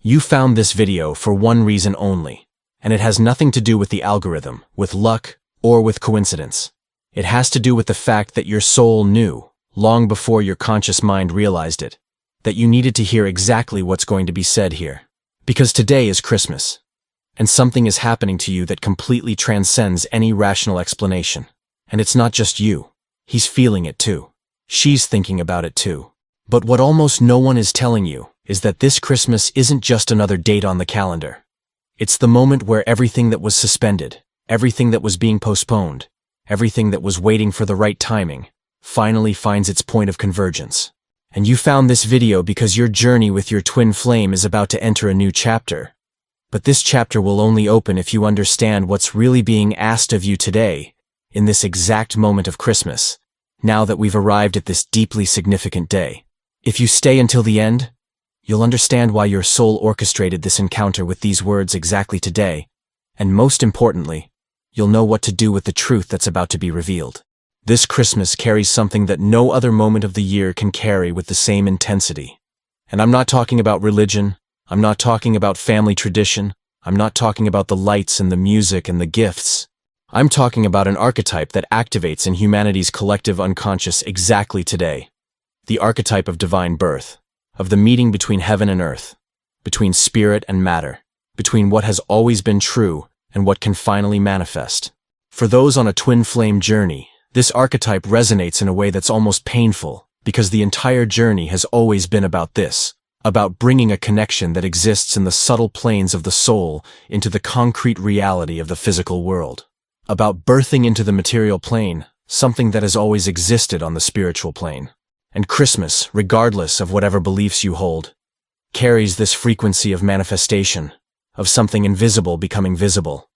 You found this video for one reason only, and it has nothing to do with the algorithm, with luck, or with coincidence. It has to do with the fact that your soul knew, long before your conscious mind realized it, that you needed to hear exactly what's going to be said here. Because today is Christmas, and something is happening to you that completely transcends any rational explanation. And it's not just you. He's feeling it too. She's thinking about it too. But what almost no one is telling you is that this Christmas isn't just another date on the calendar. It's the moment where everything that was suspended, everything that was being postponed, everything that was waiting for the right timing, finally finds its point of convergence. And you found this video because your journey with your twin flame is about to enter a new chapter. But this chapter will only open if you understand what's really being asked of you today, in this exact moment of Christmas, now that we've arrived at this deeply significant day. If you stay until the end, you'll understand why your soul orchestrated this encounter with these words exactly today, and most importantly, you'll know what to do with the truth that's about to be revealed. This Christmas carries something that no other moment of the year can carry with the same intensity. And I'm not talking about religion, I'm not talking about family tradition, I'm not talking about the lights and the music and the gifts. I'm talking about an archetype that activates in humanity's collective unconscious exactly today. The archetype of divine birth, of the meeting between heaven and earth, between spirit and matter, between what has always been true and what can finally manifest. For those on a twin flame journey, this archetype resonates in a way that's almost painful, because the entire journey has always been about this, about bringing a connection that exists in the subtle planes of the soul into the concrete reality of the physical world, about birthing into the material plane something that has always existed on the spiritual plane. And Christmas, regardless of whatever beliefs you hold, carries this frequency of manifestation, of something invisible becoming visible,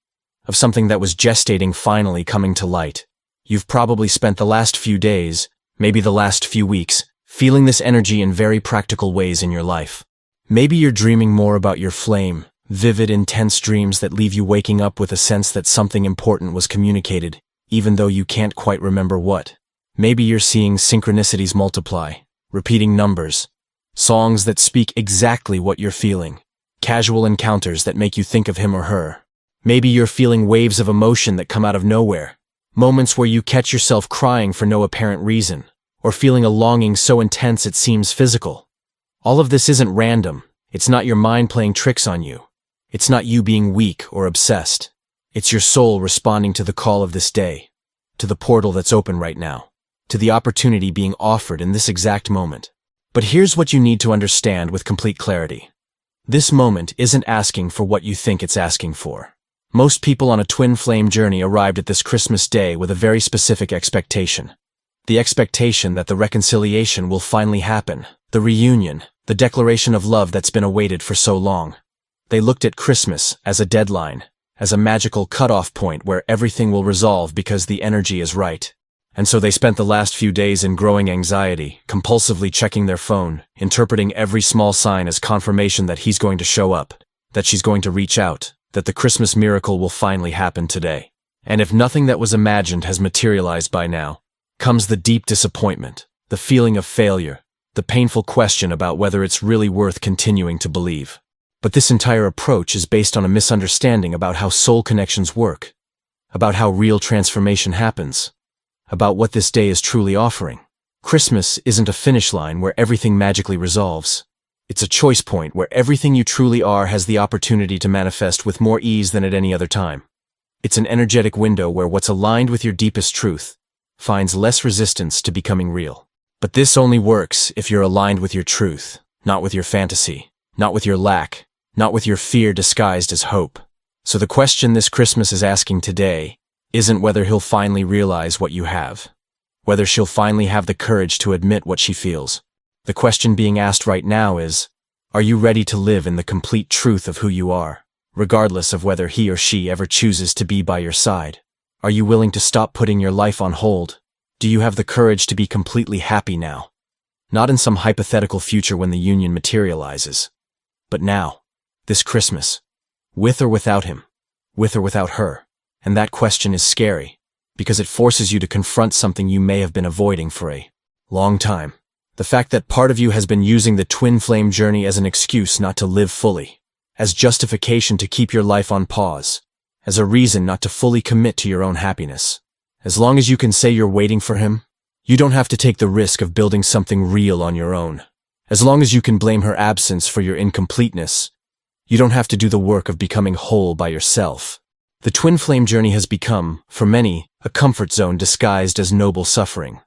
of something that was gestating finally coming to light. You've probably spent the last few days, maybe the last few weeks, feeling this energy in very practical ways in your life. Maybe you're dreaming more about your flame, vivid, intense dreams that leave you waking up with a sense that something important was communicated, even though you can't quite remember what. Maybe you're seeing synchronicities multiply, repeating numbers, songs that speak exactly what you're feeling, casual encounters that make you think of him or her. Maybe you're feeling waves of emotion that come out of nowhere, moments where you catch yourself crying for no apparent reason, or feeling a longing so intense it seems physical. All of this isn't random. It's not your mind playing tricks on you. It's not you being weak or obsessed. It's your soul responding to the call of this day, to the portal that's open right now, to the opportunity being offered in this exact moment. But here's what you need to understand with complete clarity. This moment isn't asking for what you think it's asking for. Most people on a twin flame journey arrived at this Christmas day with a very specific expectation. The expectation that the reconciliation will finally happen, the reunion, the declaration of love that's been awaited for so long. They looked at Christmas as a deadline, as a magical cutoff point where everything will resolve because the energy is right. And so they spent the last few days in growing anxiety, compulsively checking their phone, interpreting every small sign as confirmation that he's going to show up, that she's going to reach out, that the Christmas miracle will finally happen today. And if nothing that was imagined has materialized by now, comes the deep disappointment, the feeling of failure, the painful question about whether it's really worth continuing to believe. But this entire approach is based on a misunderstanding about how soul connections work, about how real transformation happens, about what this day is truly offering. Christmas isn't a finish line where everything magically resolves. It's a choice point where everything you truly are has the opportunity to manifest with more ease than at any other time. It's an energetic window where what's aligned with your deepest truth finds less resistance to becoming real. But this only works if you're aligned with your truth, not with your fantasy, not with your lack, not with your fear disguised as hope. So the question this Christmas is asking today isn't whether he'll finally realize what you have, whether she'll finally have the courage to admit what she feels. The question being asked right now is, are you ready to live in the complete truth of who you are, regardless of whether he or she ever chooses to be by your side? Are you willing to stop putting your life on hold? Do you have the courage to be completely happy now? Not in some hypothetical future when the union materializes, but now, this Christmas, with or without him, with or without her. And that question is scary, because it forces you to confront something you may have been avoiding for a long time. The fact that part of you has been using the twin flame journey as an excuse not to live fully, as justification to keep your life on pause, as a reason not to fully commit to your own happiness. As long as you can say you're waiting for him, you don't have to take the risk of building something real on your own. As long as you can blame her absence for your incompleteness, you don't have to do the work of becoming whole by yourself. The twin flame journey has become, for many, a comfort zone disguised as noble suffering.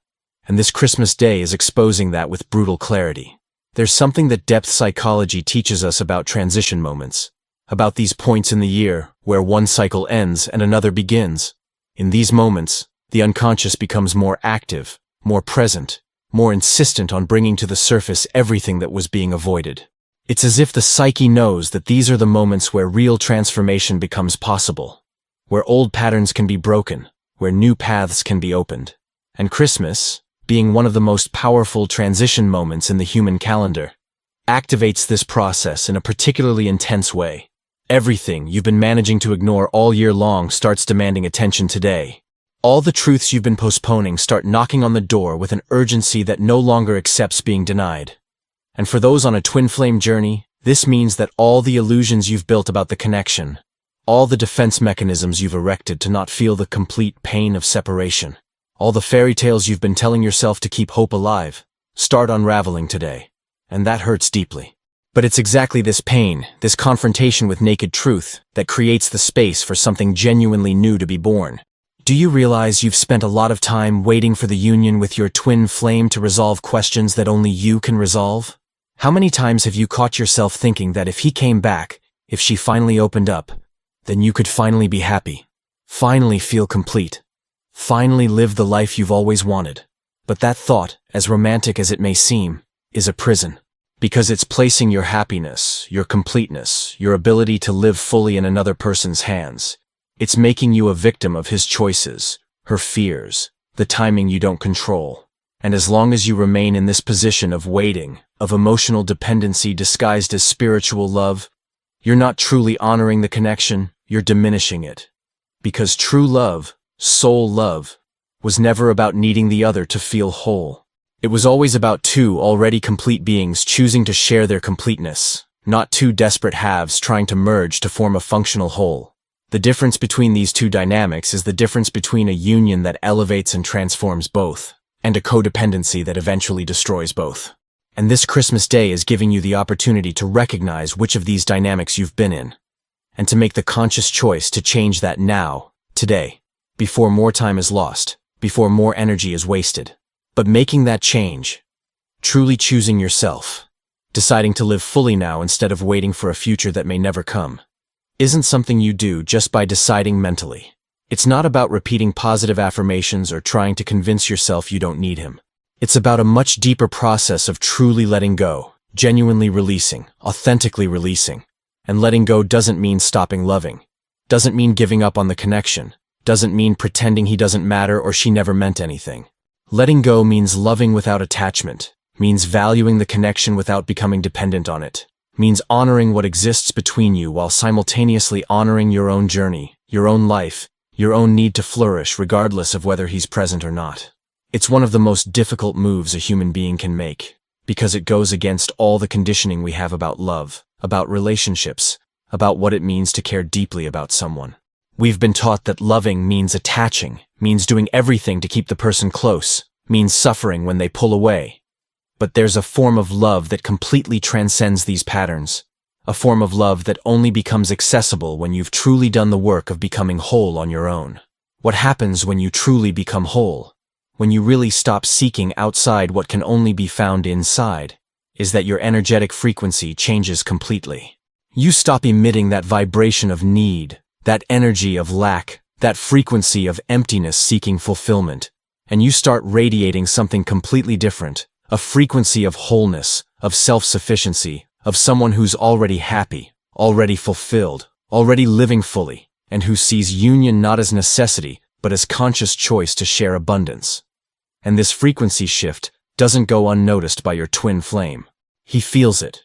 And this Christmas Day is exposing that with brutal clarity. There's something that depth psychology teaches us about transition moments, about these points in the year where one cycle ends and another begins. In these moments, the unconscious becomes more active, more present, more insistent on bringing to the surface everything that was being avoided. It's as if the psyche knows that these are the moments where real transformation becomes possible, where old patterns can be broken, where new paths can be opened. And Christmas, being one of the most powerful transition moments in the human calendar, activates this process in a particularly intense way. Everything you've been managing to ignore all year long starts demanding attention today. All the truths you've been postponing start knocking on the door with an urgency that no longer accepts being denied. And for those on a twin flame journey, this means that all the illusions you've built about the connection, all the defense mechanisms you've erected to not feel the complete pain of separation, all the fairy tales you've been telling yourself to keep hope alive, start unraveling today. And that hurts deeply. But it's exactly this pain, this confrontation with naked truth, that creates the space for something genuinely new to be born. Do you realize you've spent a lot of time waiting for the union with your twin flame to resolve questions that only you can resolve? How many times have you caught yourself thinking that if he came back, if she finally opened up, then you could finally be happy, finally feel complete, finally live the life you've always wanted? But that thought, as romantic as it may seem, is a prison. Because it's placing your happiness, your completeness, your ability to live fully in another person's hands. It's making you a victim of his choices, her fears, the timing you don't control. And as long as you remain in this position of waiting, of emotional dependency disguised as spiritual love, you're not truly honoring the connection, you're diminishing it. Because true love, soul love, was never about needing the other to feel whole. It was always about two already complete beings choosing to share their completeness, not two desperate halves trying to merge to form a functional whole. The difference between these two dynamics is the difference between a union that elevates and transforms both, and a codependency that eventually destroys both. And this Christmas Day is giving you the opportunity to recognize which of these dynamics you've been in, and to make the conscious choice to change that now, today, before more time is lost, before more energy is wasted. But making that change, truly choosing yourself, deciding to live fully now instead of waiting for a future that may never come, isn't something you do just by deciding mentally. It's not about repeating positive affirmations or trying to convince yourself you don't need him. It's about a much deeper process of truly letting go, genuinely releasing, authentically releasing. And letting go doesn't mean stopping loving, doesn't mean giving up on the connection, doesn't mean pretending he doesn't matter or she never meant anything. Letting go means loving without attachment, means valuing the connection without becoming dependent on it, means honoring what exists between you while simultaneously honoring your own journey, your own life, your own need to flourish regardless of whether he's present or not. It's one of the most difficult moves a human being can make, because it goes against all the conditioning we have about love, about relationships, about what it means to care deeply about someone. We've been taught that loving means attaching, means doing everything to keep the person close, means suffering when they pull away. But there's a form of love that completely transcends these patterns, a form of love that only becomes accessible when you've truly done the work of becoming whole on your own. What happens when you truly become whole, when you really stop seeking outside what can only be found inside, is that your energetic frequency changes completely. You stop emitting that vibration of need, that energy of lack, that frequency of emptiness seeking fulfillment, and you start radiating something completely different, a frequency of wholeness, of self-sufficiency, of someone who's already happy, already fulfilled, already living fully, and who sees union not as necessity, but as conscious choice to share abundance. And this frequency shift doesn't go unnoticed by your twin flame. He feels it,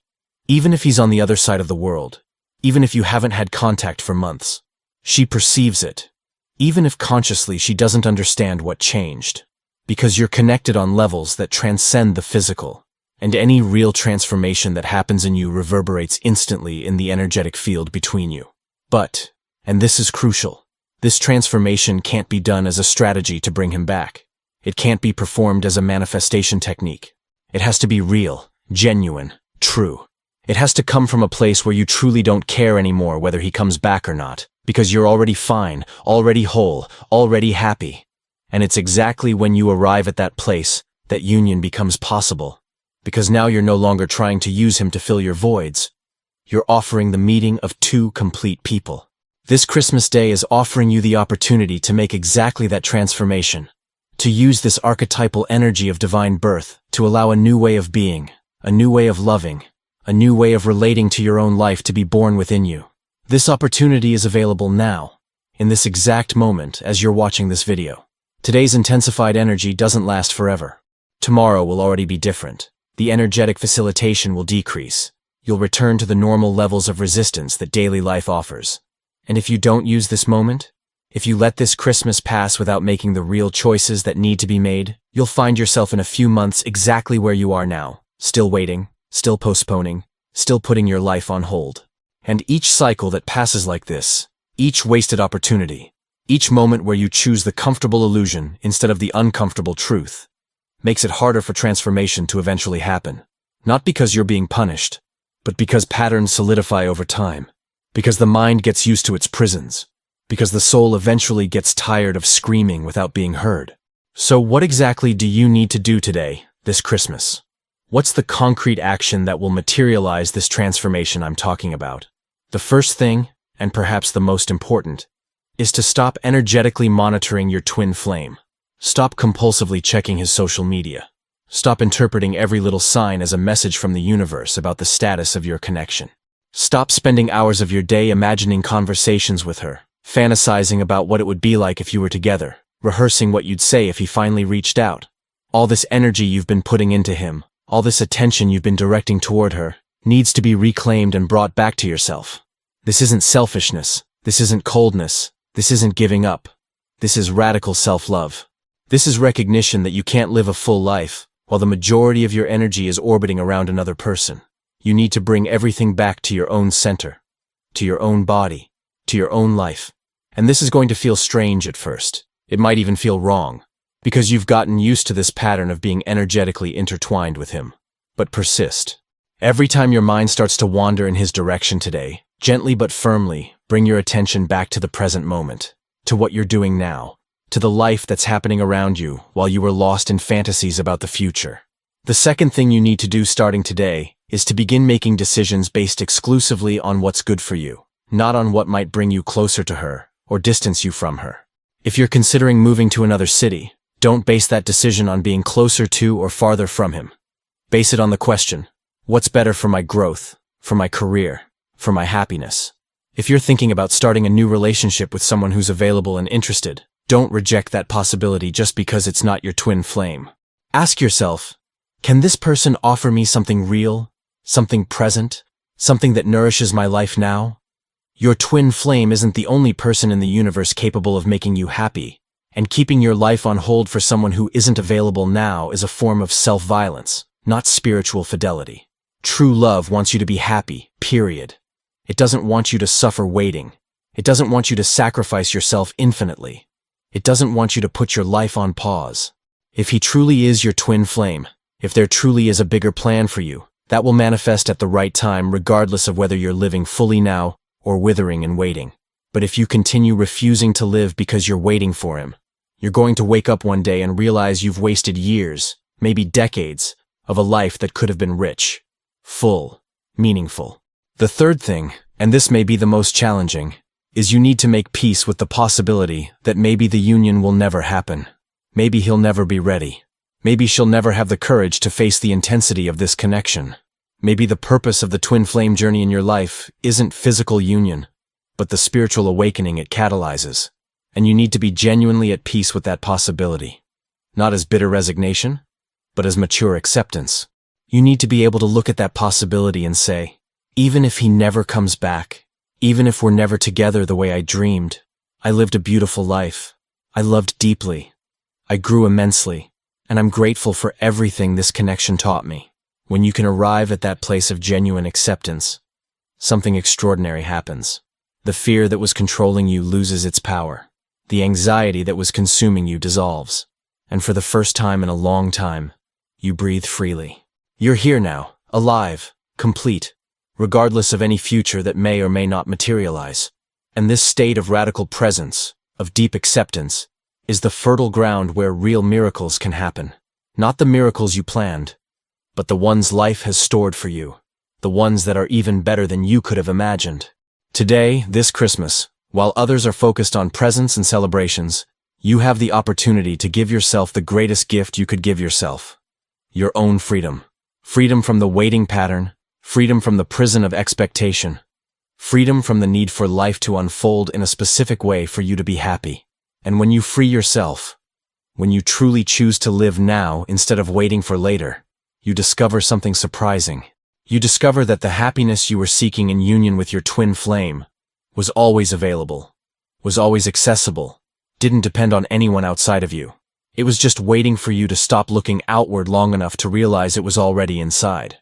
even if he's on the other side of the world, even if you haven't had contact for months. She perceives it, even if consciously she doesn't understand what changed, because you're connected on levels that transcend the physical, and any real transformation that happens in you reverberates instantly in the energetic field between you. But, and this is crucial, this transformation can't be done as a strategy to bring him back. It can't be performed as a manifestation technique. It has to be real, genuine, true. It has to come from a place where you truly don't care anymore whether he comes back or not, because you're already fine, already whole, already happy. And it's exactly when you arrive at that place that union becomes possible. Because now you're no longer trying to use him to fill your voids. You're offering the meeting of two complete people. This Christmas Day is offering you the opportunity to make exactly that transformation. To use this archetypal energy of divine birth to allow a new way of being, a new way of loving, a new way of relating to your own life to be born within you. This opportunity is available now, in this exact moment as you're watching this video. Today's intensified energy doesn't last forever. Tomorrow will already be different. The energetic facilitation will decrease. You'll return to the normal levels of resistance that daily life offers. And if you don't use this moment, if you let this Christmas pass without making the real choices that need to be made, you'll find yourself in a few months exactly where you are now, still waiting, still postponing, still putting your life on hold. And each cycle that passes like this, each wasted opportunity, each moment where you choose the comfortable illusion instead of the uncomfortable truth, makes it harder for transformation to eventually happen. Not because you're being punished, but because patterns solidify over time, because the mind gets used to its prisons, because the soul eventually gets tired of screaming without being heard. So what exactly do you need to do today, this Christmas? What's the concrete action that will materialize this transformation I'm talking about? The first thing, and perhaps the most important, is to stop energetically monitoring your twin flame. Stop compulsively checking his social media. Stop interpreting every little sign as a message from the universe about the status of your connection. Stop spending hours of your day imagining conversations with her, fantasizing about what it would be like if you were together, rehearsing what you'd say if he finally reached out. All this energy you've been putting into him, all this attention you've been directing toward her, needs to be reclaimed and brought back to yourself. This isn't selfishness. This isn't coldness. This isn't giving up. This is radical self-love. This is recognition that you can't live a full life while the majority of your energy is orbiting around another person. You need to bring everything back to your own center, to your own body, to your own life. And this is going to feel strange at first. It might even feel wrong, because you've gotten used to this pattern of being energetically intertwined with him. But persist. Every time your mind starts to wander in his direction today, gently but firmly, bring your attention back to the present moment, to what you're doing now, to the life that's happening around you while you were lost in fantasies about the future. The second thing you need to do starting today is to begin making decisions based exclusively on what's good for you, not on what might bring you closer to her or distance you from her. If you're considering moving to another city, don't base that decision on being closer to or farther from him. Base it on the question, what's better for my growth, for my career, for my happiness? If you're thinking about starting a new relationship with someone who's available and interested, don't reject that possibility just because it's not your twin flame. Ask yourself, can this person offer me something real, something present, something that nourishes my life now? Your twin flame isn't the only person in the universe capable of making you happy, and keeping your life on hold for someone who isn't available now is a form of self-violence, not spiritual fidelity. True love wants you to be happy, period. It doesn't want you to suffer waiting. It doesn't want you to sacrifice yourself infinitely. It doesn't want you to put your life on pause. If he truly is your twin flame, if there truly is a bigger plan for you, that will manifest at the right time regardless of whether you're living fully now or withering and waiting. But if you continue refusing to live because you're waiting for him, you're going to wake up one day and realize you've wasted years, maybe decades, of a life that could have been rich, full, meaningful. The third thing, and this may be the most challenging, is you need to make peace with the possibility that maybe the union will never happen. Maybe he'll never be ready. Maybe she'll never have the courage to face the intensity of this connection. Maybe the purpose of the twin flame journey in your life isn't physical union, but the spiritual awakening it catalyzes. And you need to be genuinely at peace with that possibility. Not as bitter resignation, but as mature acceptance. You need to be able to look at that possibility and say, even if he never comes back, even if we're never together the way I dreamed, I lived a beautiful life. I loved deeply. I grew immensely, and I'm grateful for everything this connection taught me. When you can arrive at that place of genuine acceptance, something extraordinary happens. The fear that was controlling you loses its power. The anxiety that was consuming you dissolves. And for the first time in a long time, you breathe freely. You're here now, alive, complete, regardless of any future that may or may not materialize. And this state of radical presence, of deep acceptance, is the fertile ground where real miracles can happen. Not the miracles you planned, but the ones life has stored for you, the ones that are even better than you could have imagined. Today, this Christmas, while others are focused on presents and celebrations, you have the opportunity to give yourself the greatest gift you could give yourself. Your own freedom. Freedom from the waiting pattern, freedom from the prison of expectation, freedom from the need for life to unfold in a specific way for you to be happy. And when you free yourself, when you truly choose to live now instead of waiting for later, you discover something surprising. You discover that the happiness you were seeking in union with your twin flame was always available, was always accessible, didn't depend on anyone outside of you. It was just waiting for you to stop looking outward long enough to realize it was already inside.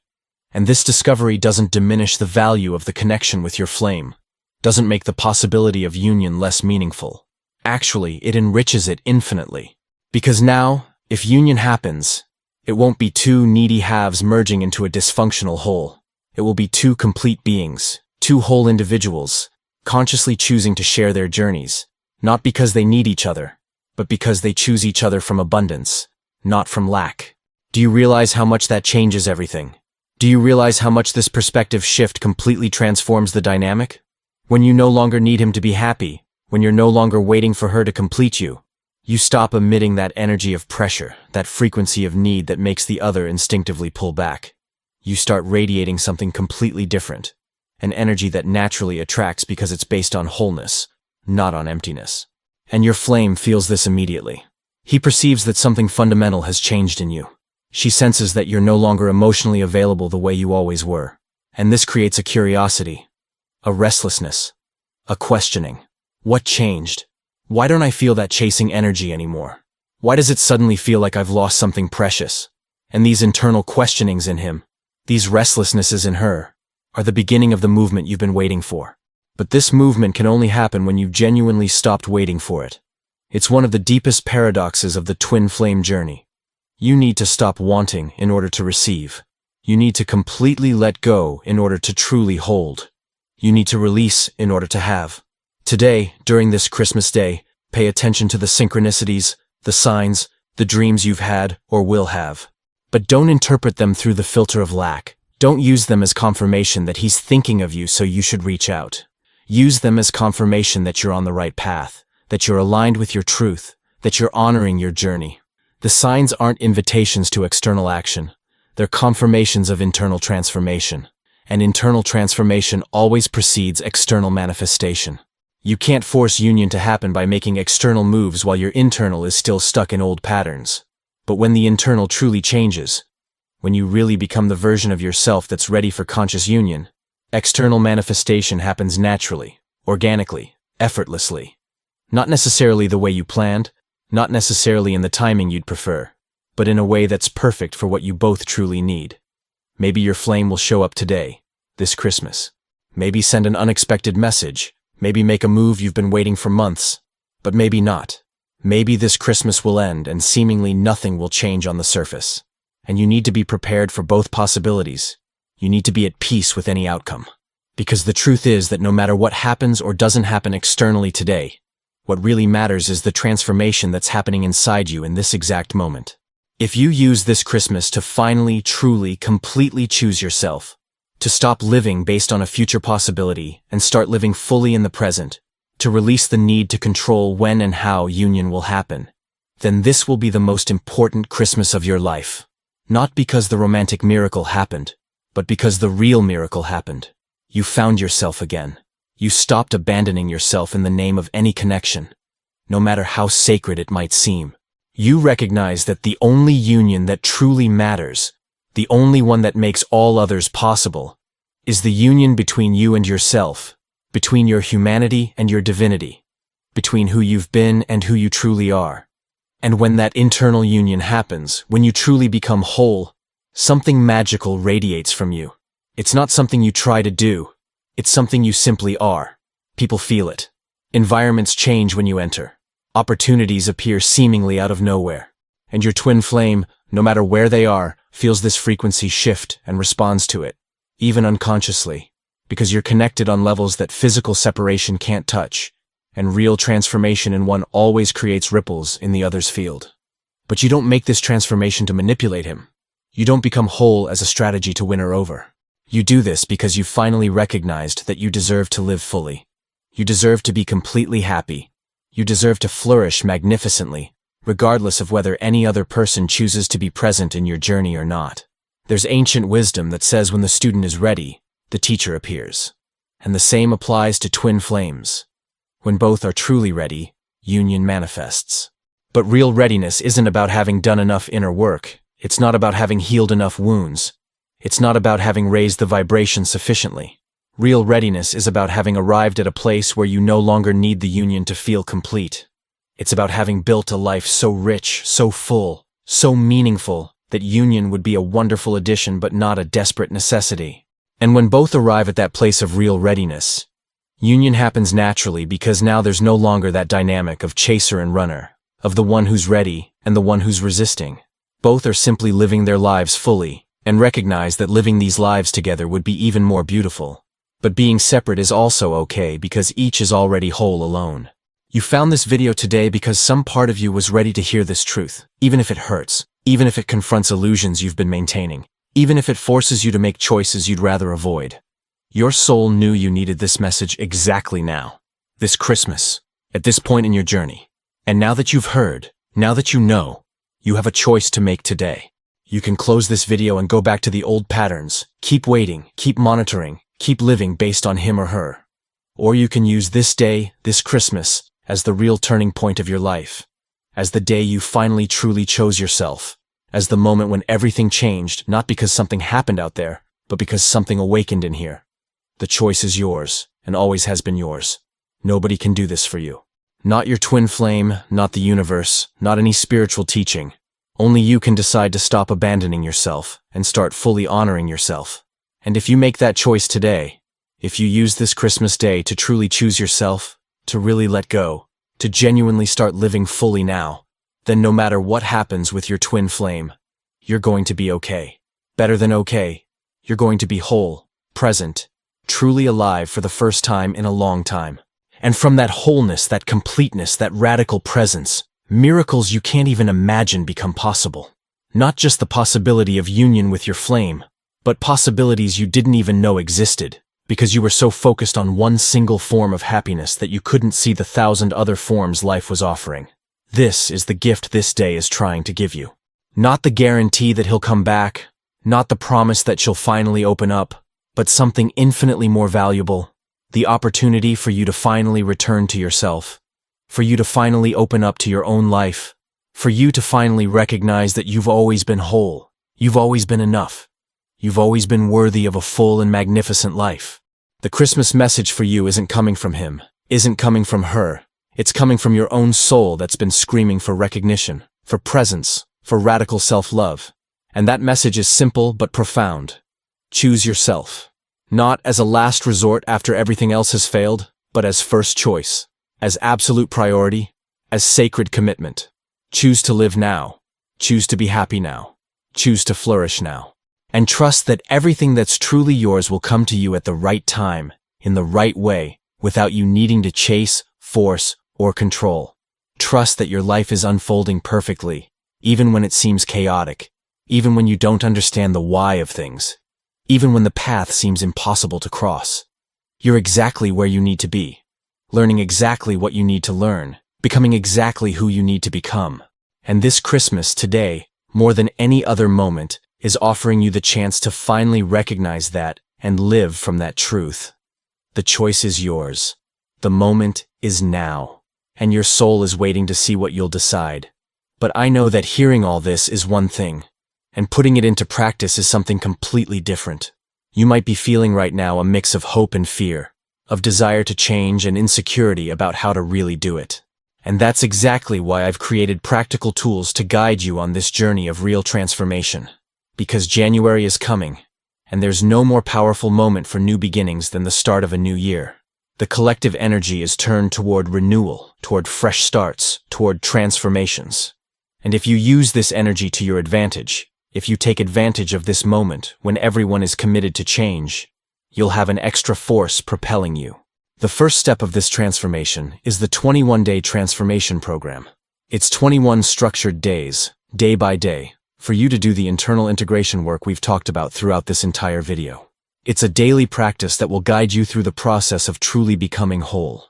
And this discovery doesn't diminish the value of the connection with your flame, doesn't make the possibility of union less meaningful. Actually, it enriches it infinitely. Because now, if union happens, it won't be two needy halves merging into a dysfunctional whole. It will be two complete beings, two whole individuals, consciously choosing to share their journeys, not because they need each other, but because they choose each other from abundance, not from lack. Do you realize how much that changes everything? Do you realize how much this perspective shift completely transforms the dynamic? When you no longer need him to be happy, when you're no longer waiting for her to complete you, you stop emitting that energy of pressure, that frequency of need that makes the other instinctively pull back. You start radiating something completely different, an energy that naturally attracts because it's based on wholeness, not on emptiness. And your flame feels this immediately. He perceives that something fundamental has changed in you. She senses that you're no longer emotionally available the way you always were. And this creates a curiosity, a restlessness, a questioning. What changed? Why don't I feel that chasing energy anymore? Why does it suddenly feel like I've lost something precious? And these internal questionings in him, these restlessnesses in her, are the beginning of the movement you've been waiting for. But this movement can only happen when you've genuinely stopped waiting for it. It's one of the deepest paradoxes of the twin flame journey. You need to stop wanting in order to receive. You need to completely let go in order to truly hold. You need to release in order to have. Today, during this Christmas day, pay attention to the synchronicities, the signs, the dreams you've had or will have. But don't interpret them through the filter of lack. Don't use them as confirmation that he's thinking of you so you should reach out. Use them as confirmation that you're on the right path, that you're aligned with your truth, that you're honoring your journey. The signs aren't invitations to external action. They're confirmations of internal transformation. And internal transformation always precedes external manifestation. You can't force union to happen by making external moves while your internal is still stuck in old patterns. But when the internal truly changes, when you really become the version of yourself that's ready for conscious union, external manifestation happens naturally, organically, effortlessly. Not necessarily the way you planned, not necessarily in the timing you'd prefer, but in a way that's perfect for what you both truly need. Maybe your flame will show up today, this Christmas. Maybe send an unexpected message. Maybe make a move you've been waiting for months. But maybe not. Maybe this Christmas will end and seemingly nothing will change on the surface. And you need to be prepared for both possibilities. You need to be at peace with any outcome. Because the truth is that no matter what happens or doesn't happen externally today, what really matters is the transformation that's happening inside you in this exact moment. If you use this Christmas to finally, truly, completely choose yourself, to stop living based on a future possibility and start living fully in the present, to release the need to control when and how union will happen, then this will be the most important Christmas of your life. Not because the romantic miracle happened, but because the real miracle happened. You found yourself again. You stopped abandoning yourself in the name of any connection, no matter how sacred it might seem. You recognize that the only union that truly matters, the only one that makes all others possible, is the union between you and yourself, between your humanity and your divinity, between who you've been and who you truly are. And when that internal union happens, when you truly become whole, Something magical radiates from you. It's not something you try to do. It's something you simply are. People feel it. Environments change when you enter. Opportunities appear seemingly out of nowhere. And your twin flame, no matter where they are, feels this frequency shift and responds to it, even unconsciously, because you're connected on levels that physical separation can't touch, and real transformation in one always creates ripples in the other's field. But you don't make this transformation to manipulate him. You don't become whole as a strategy to win her over. You do this because you finally recognized that you deserve to live fully. You deserve to be completely happy. You deserve to flourish magnificently, regardless of whether any other person chooses to be present in your journey or not. There's ancient wisdom that says when the student is ready, the teacher appears. And the same applies to twin flames. When both are truly ready, union manifests. But real readiness isn't about having done enough inner work. It's not about having healed enough wounds. It's not about having raised the vibration sufficiently. Real readiness is about having arrived at a place where you no longer need the union to feel complete. It's about having built a life so rich, so full, so meaningful, that union would be a wonderful addition but not a desperate necessity. And when both arrive at that place of real readiness, union happens naturally because now there's no longer that dynamic of chaser and runner, of the one who's ready and the one who's resisting. Both are simply living their lives fully, and recognize that living these lives together would be even more beautiful. But being separate is also okay because each is already whole alone. You found this video today because some part of you was ready to hear this truth, even if it hurts, even if it confronts illusions you've been maintaining, even if it forces you to make choices you'd rather avoid. Your soul knew you needed this message exactly now, this Christmas, at this point in your journey. And now that you've heard, now that you know, you have a choice to make today. You can close this video and go back to the old patterns, keep waiting, keep monitoring, keep living based on him or her. Or you can use this day, this Christmas, as the real turning point of your life, as the day you finally truly chose yourself, as the moment when everything changed, not because something happened out there, but because something awakened in here. The choice is yours, and always has been yours. Nobody can do this for you. Not your twin flame, not the universe, not any spiritual teaching. Only you can decide to stop abandoning yourself and start fully honoring yourself. And if you make that choice today, if you use this Christmas day to truly choose yourself, to really let go, to genuinely start living fully now, then no matter what happens with your twin flame, you're going to be okay. Better than okay. You're going to be whole, present, truly alive for the first time in a long time. And from that wholeness, that completeness, that radical presence, miracles you can't even imagine become possible. Not just the possibility of union with your flame, but possibilities you didn't even know existed, because you were so focused on one single form of happiness that you couldn't see the 1,000 other forms life was offering. This is the gift this day is trying to give you. Not the guarantee that he'll come back, not the promise that she'll finally open up, but something infinitely more valuable. The opportunity for you to finally return to yourself, for you to finally open up to your own life, for you to finally recognize that you've always been whole, you've always been enough, you've always been worthy of a full and magnificent life. The Christmas message for you isn't coming from him, isn't coming from her, it's coming from your own soul that's been screaming for recognition, for presence, for radical self-love. And that message is simple but profound. Choose yourself. Not as a last resort after everything else has failed, but as first choice, as absolute priority, as sacred commitment. Choose to live now. Choose to be happy now. Choose to flourish now. And trust that everything that's truly yours will come to you at the right time, in the right way, without you needing to chase, force, or control. Trust that your life is unfolding perfectly, even when it seems chaotic, even when you don't understand the why of things. Even when the path seems impossible to cross. You're exactly where you need to be, learning exactly what you need to learn, becoming exactly who you need to become. And this Christmas today, more than any other moment, is offering you the chance to finally recognize that and live from that truth. The choice is yours. The moment is now. And your soul is waiting to see what you'll decide. But I know that hearing all this is one thing, and putting it into practice is something completely different. You might be feeling right now a mix of hope and fear, of desire to change and insecurity about how to really do it. And that's exactly why I've created practical tools to guide you on this journey of real transformation. Because January is coming, and there's no more powerful moment for new beginnings than the start of a new year. The collective energy is turned toward renewal, toward fresh starts, toward transformations. And if you use this energy to your advantage, if you take advantage of this moment when everyone is committed to change, you'll have an extra force propelling you. The first step of this transformation is the 21-day transformation program. It's 21 structured days, day by day, for you to do the internal integration work we've talked about throughout this entire video. It's a daily practice that will guide you through the process of truly becoming whole,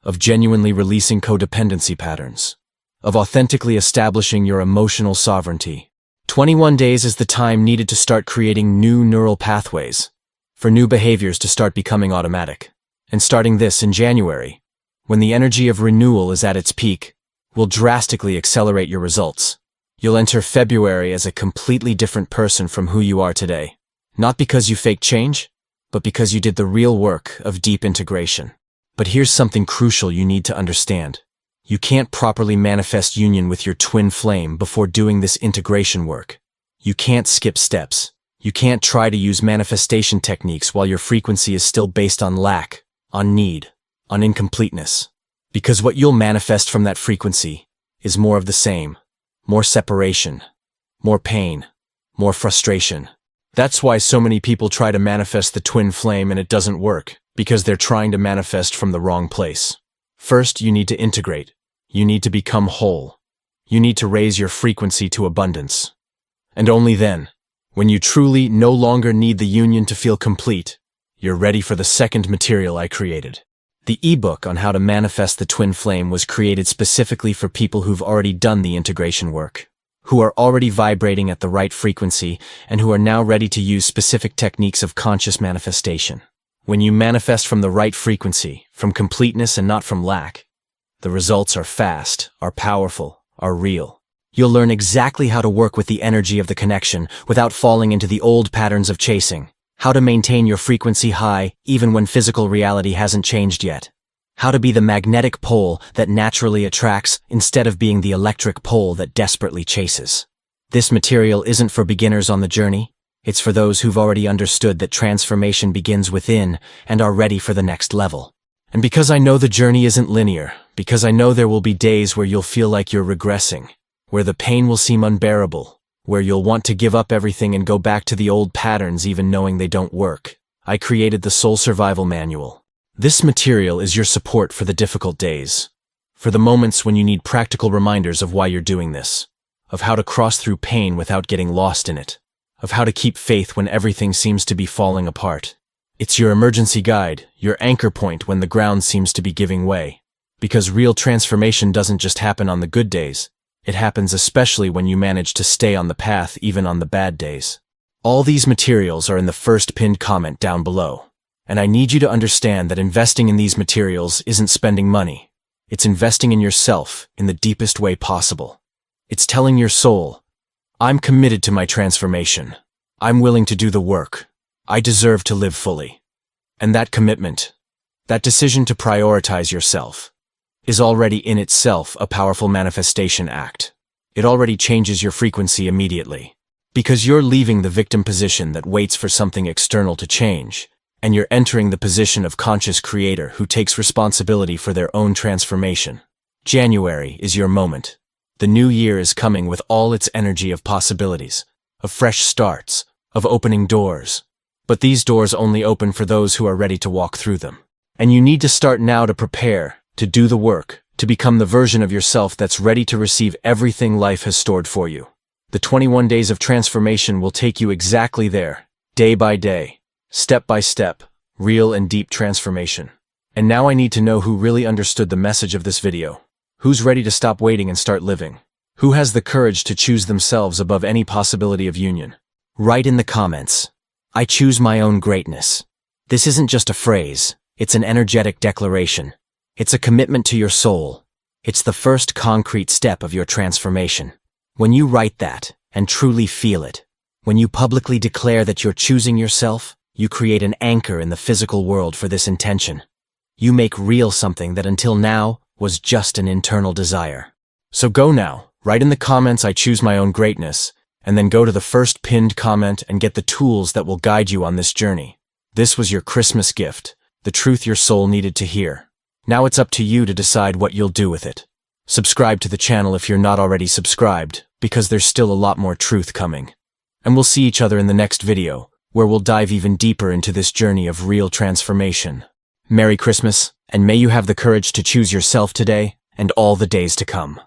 of genuinely releasing codependency patterns, of authentically establishing your emotional sovereignty. 21 days is the time needed to start creating new neural pathways, for new behaviors to start becoming automatic. And starting this in January, when the energy of renewal is at its peak, will drastically accelerate your results. You'll enter February as a completely different person from who you are today. Not because you faked change, but because you did the real work of deep integration. But here's something crucial you need to understand. You can't properly manifest union with your twin flame before doing this integration work. You can't skip steps. You can't try to use manifestation techniques while your frequency is still based on lack, on need, on incompleteness. Because what you'll manifest from that frequency is more of the same. More separation, more pain, more frustration. That's why so many people try to manifest the twin flame and it doesn't work, because they're trying to manifest from the wrong place. First, you need to integrate. You need to become whole. You need to raise your frequency to abundance. And only then, when you truly no longer need the union to feel complete, you're ready for the second material I created. The ebook on how to manifest the twin flame was created specifically for people who've already done the integration work, who are already vibrating at the right frequency, and who are now ready to use specific techniques of conscious manifestation. When you manifest from the right frequency, from completeness and not from lack, the results are fast, are powerful, are real. You'll learn exactly how to work with the energy of the connection without falling into the old patterns of chasing. How to maintain your frequency high even when physical reality hasn't changed yet. How to be the magnetic pole that naturally attracts instead of being the electric pole that desperately chases. This material isn't for beginners on the journey. It's for those who've already understood that transformation begins within and are ready for the next level. And because I know the journey isn't linear, because I know there will be days where you'll feel like you're regressing, where the pain will seem unbearable, where you'll want to give up everything and go back to the old patterns even knowing they don't work, I created the Soul Survival Manual. This material is your support for the difficult days, for the moments when you need practical reminders of why you're doing this, of how to cross through pain without getting lost in it, of how to keep faith when everything seems to be falling apart. It's your emergency guide, your anchor point when the ground seems to be giving way. Because real transformation doesn't just happen on the good days. It happens especially when you manage to stay on the path even on the bad days. All these materials are in the first pinned comment down below. And I need you to understand that investing in these materials isn't spending money. It's investing in yourself in the deepest way possible. It's telling your soul, I'm committed to my transformation. I'm willing to do the work. I deserve to live fully. And that commitment, that decision to prioritize yourself, is already in itself a powerful manifestation act. It already changes your frequency immediately. Because you're leaving the victim position that waits for something external to change, and you're entering the position of conscious creator who takes responsibility for their own transformation. January is your moment. The new year is coming with all its energy of possibilities, of fresh starts, of opening doors. But these doors only open for those who are ready to walk through them. And you need to start now to prepare, to do the work, to become the version of yourself that's ready to receive everything life has stored for you. The 21 days of transformation will take you exactly there, day by day, step by step, real and deep transformation. And now I need to know who really understood the message of this video. Who's ready to stop waiting and start living? Who has the courage to choose themselves above any possibility of union? Write in the comments. I choose my own greatness. This isn't just a phrase, it's an energetic declaration. It's a commitment to your soul. It's the first concrete step of your transformation. When you write that, and truly feel it, when you publicly declare that you're choosing yourself, you create an anchor in the physical world for this intention. You make real something that until now was just an internal desire. So go now, write in the comments I choose my own greatness, and then go to the first pinned comment and get the tools that will guide you on this journey. This was your Christmas gift, the truth your soul needed to hear. Now it's up to you to decide what you'll do with it. Subscribe to the channel if you're not already subscribed, because there's still a lot more truth coming. And we'll see each other in the next video, where we'll dive even deeper into this journey of real transformation. Merry Christmas, and may you have the courage to choose yourself today and all the days to come.